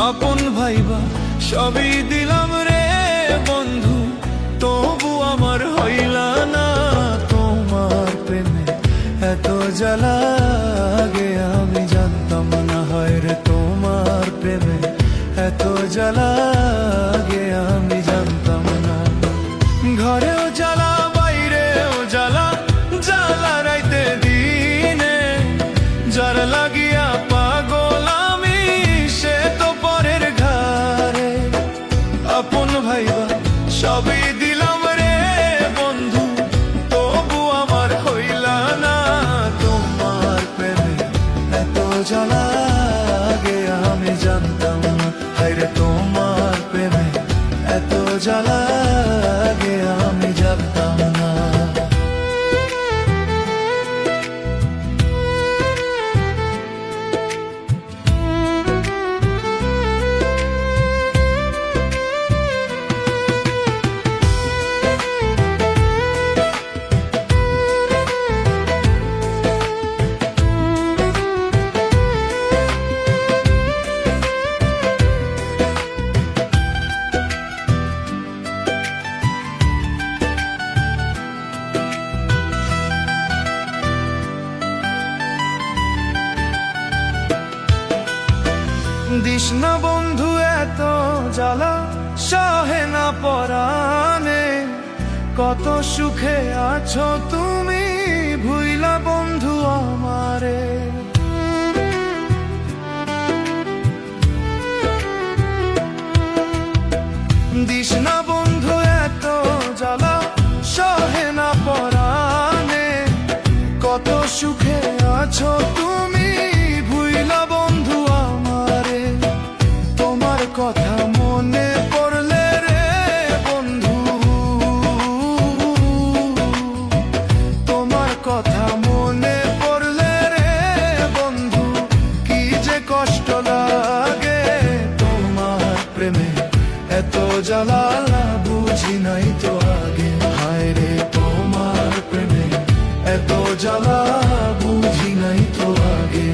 আপন ভাইবা সবই দিলাম রে বন্ধু, তবু আমার হইলা না তোমার প্রেমে এত জ্বালা। আগে আমি জানতাম না হয় রে তোমার প্রেমে এত জ্বালা। আগে আমি জানতাম না। ঘরেও জ্বালা বাইরেও জ্বালা, জ্বালা রাইতে দিনে। যার লাগিয়া পাগল আমি সে তো পরের ঘরে। আপন ভাইবা সবই দিলাম রে বন্ধু, তবু আমার হইলা না তোমার প্রেমে এত জ্বালা। আগে আমি জানতাম না হায়রে তোমার প্রেমে এত জ্বালা। আগে আমি জানতাম না। দিস না বন্ধু এত জ্বালা, সহে না পরাণে। কত সুখে আছো তুমি ভুইলা বন্ধু আমারে। দিস না বন্ধু এত জ্বালা, সহে না পরাণে। কত সুখে আছো তুমি ভুইলা বন্ধু আমারে। তোমার কথা মনে পড়লে রে বন্ধু, তোমার কথা মনে পড়লে রে বন্ধু, কি যে কষ্ট লাগে। তোমার প্রেমে এত জ্বালা বুঝি নাই তো আগে। হায় রে তোমার প্রেমে এত জ্বালা বুঝি নাই তো আগে।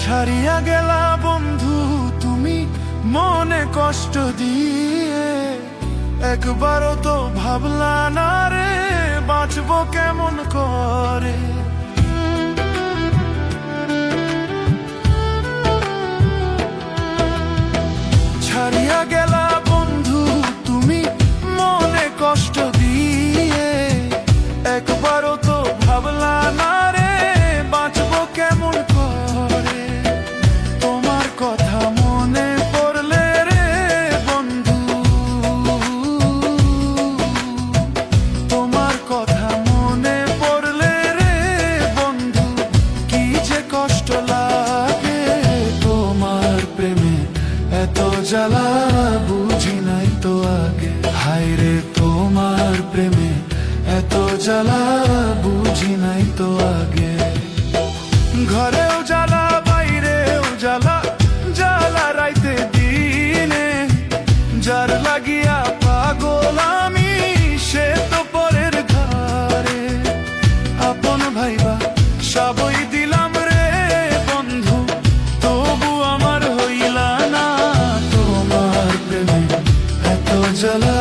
ছাড়িয়া গেলা বন্ধু তুমি মনে কষ্ট দিয়ে। একবারও তো ভাবলা না রে বাঁচবো কেমন করে। ছাড়িয়া গেলা বন্ধু তুমি মনে কষ্ট দিয়ে। একবারও তো ভাবলা না রে বাঁচবো কেমন করে। তোমার কথা মনে পড়লে রে বন্ধু, তোমার কথা মনে পড়লে রে বন্ধু, কি যে কষ্ট লাগে। তোমার প্রেমে এত জ্বালা বুঝি নাই তো আগে। হায় রে তোমার প্রেমে এত জ্বালা বুঝি নাই তো আগে। ঘরেও জ্বালা বাইরেও জ্বালা, জ্বালা রাইতে দিনে। যার লাগিয়া পাগল আমি সে তো পরের ঘরে। আপন ভাইবা সবই দিলাম রে বন্ধু, তবু আমার হইলা না তোমার প্রেমে এত জ্বালা।